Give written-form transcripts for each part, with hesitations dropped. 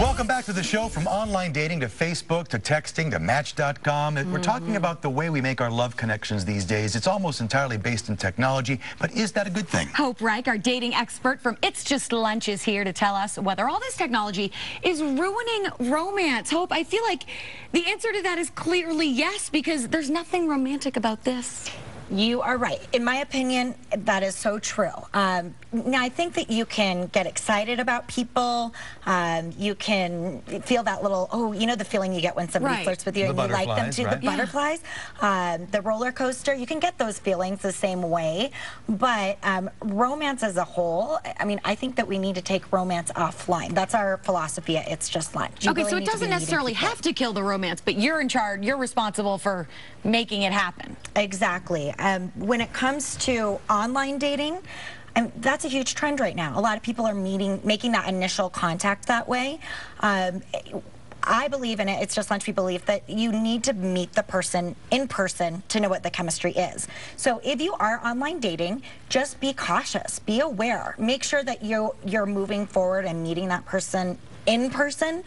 Welcome back to the show. From online dating to Facebook to texting to Match.com. We're talking about the way we make our love connections these days. It's almost entirely based in technology, but is that a good thing? Hope Rike, our dating expert from It's Just Lunch, is here to tell us whether all this technology is ruining romance. Hope, I feel like the answer to that is clearly yes, because there's nothing romantic about this. You are right. In my opinion, that is so true. Now, I think that you can get excited about people. You can feel that little, oh, you know the feeling you get when somebody flirts with you and you like them too, the butterflies, the roller coaster. You can get those feelings the same way. But romance as a whole, I mean, I think that we need to take romance offline. That's our philosophy at It's Just Lunch. Okay, so it doesn't necessarily have to kill the romance, but you're in charge, you're responsible for making it happen. Exactly. When it comes to online dating, that's a huge trend right now. A lot of people are making that initial contact that way. I believe in it. It's Just Lunch. We believe that you need to meet the person in person to know what the chemistry is. So if you are online dating, just be cautious, be aware, make sure that you're moving forward and meeting that person in person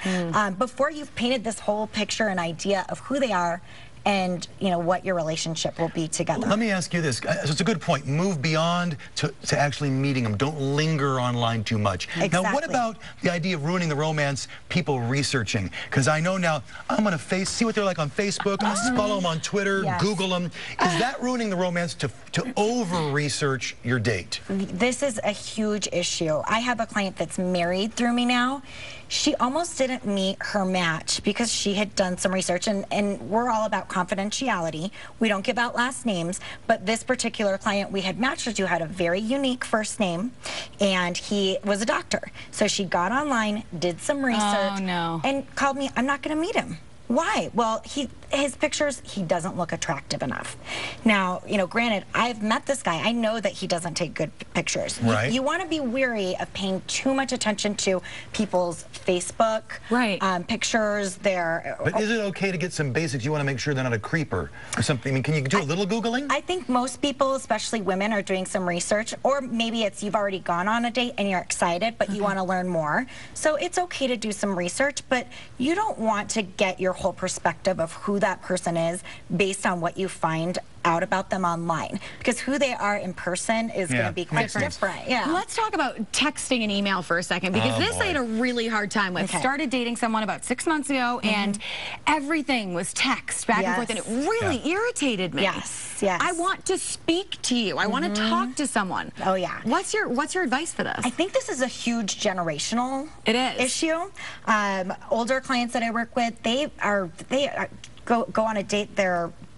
before you've painted this whole picture and idea of who they are and what your relationship will be together. Let me ask you this. So it's a good point. Move beyond to actually meeting them. Don't linger online too much. Exactly. Now, what about the idea of ruining the romance, people researching? Because I know now I'm going to see what they're like on Facebook, follow them on Twitter, Google them. Is that ruining the romance to over-research your date? This is a huge issue. I have a client that's married through me now. She almost didn't meet her match because she had done some research, and we're all about confidentiality. We don't give out last names, but this particular client we had matched with had a very unique first name, and he was a doctor. So she got online, did some research, and called me. I'm not going to meet him. Why? Well, his pictures, he doesn't look attractive enough. Now, granted, I've met this guy. I know that he doesn't take good pictures. Right. You want to be weary of paying too much attention to people's Facebook pictures. But is it okay to get some basics? You want to make sure they're not a creeper or something. I mean, can you do a little Googling? I think most people, especially women, are doing some research, or maybe it's you've already gone on a date and you're excited, but you want to learn more. So it's okay to do some research, but you don't want to get your whole perspective of who that person is based on what you find out about them online, because who they are in person is going to be quite different. Let's talk about texting and email for a second, because this I had a really hard time with. Started dating someone about 6 months ago, and everything was text back and forth, and it really irritated me. I want to speak to you. I want to talk to someone. What's your advice for this? I think this is a huge generational issue. Older clients that I work with, they go on a date,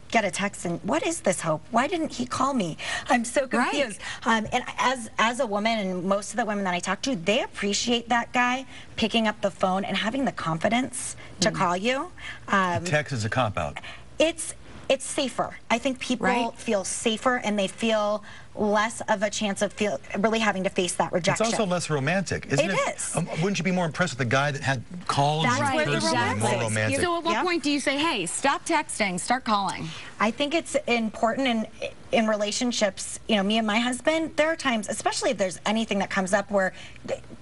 get a text and, what is this, Hope? Why didn't he call me? I'm so confused. And as a woman, and most of the women that I talk to, they appreciate that guy picking up the phone and having the confidence to call you. Text is a cop-out. It's safer. I think people feel safer, and they feel less of a chance of really having to face that rejection. It's also less romantic, isn't it? It is. Wouldn't you be more impressed with the guy that had calls? That's where the romance more romantic. So at what point do you say, hey, stop texting, start calling? I think it's important in relationships. Me and my husband, there are times, especially if there's anything that comes up where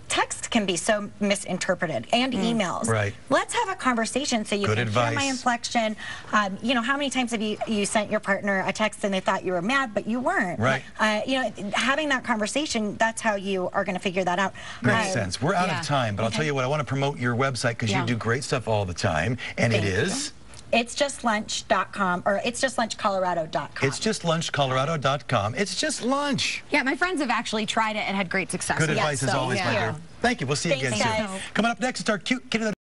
text can be so misinterpreted, and emails. Let's have a conhaving so you can hear my inflection. How many times have you sent your partner a text and they thought you were mad, but you weren't? Having that conversation, that's how you are going to figure that out. Makes sense. We're out of time, but I'll tell you what, I want to promote your website, because you do great stuff all the time, and it is? It's justlunch.com, or it's justlunchcolorado.com. It's justlunchcolorado.com. It's just lunch. Yeah, my friends have actually tried it and had great success. Good advice as always, my dear. Thank you. We'll see you again soon. Coming up next, it's our cute kid of the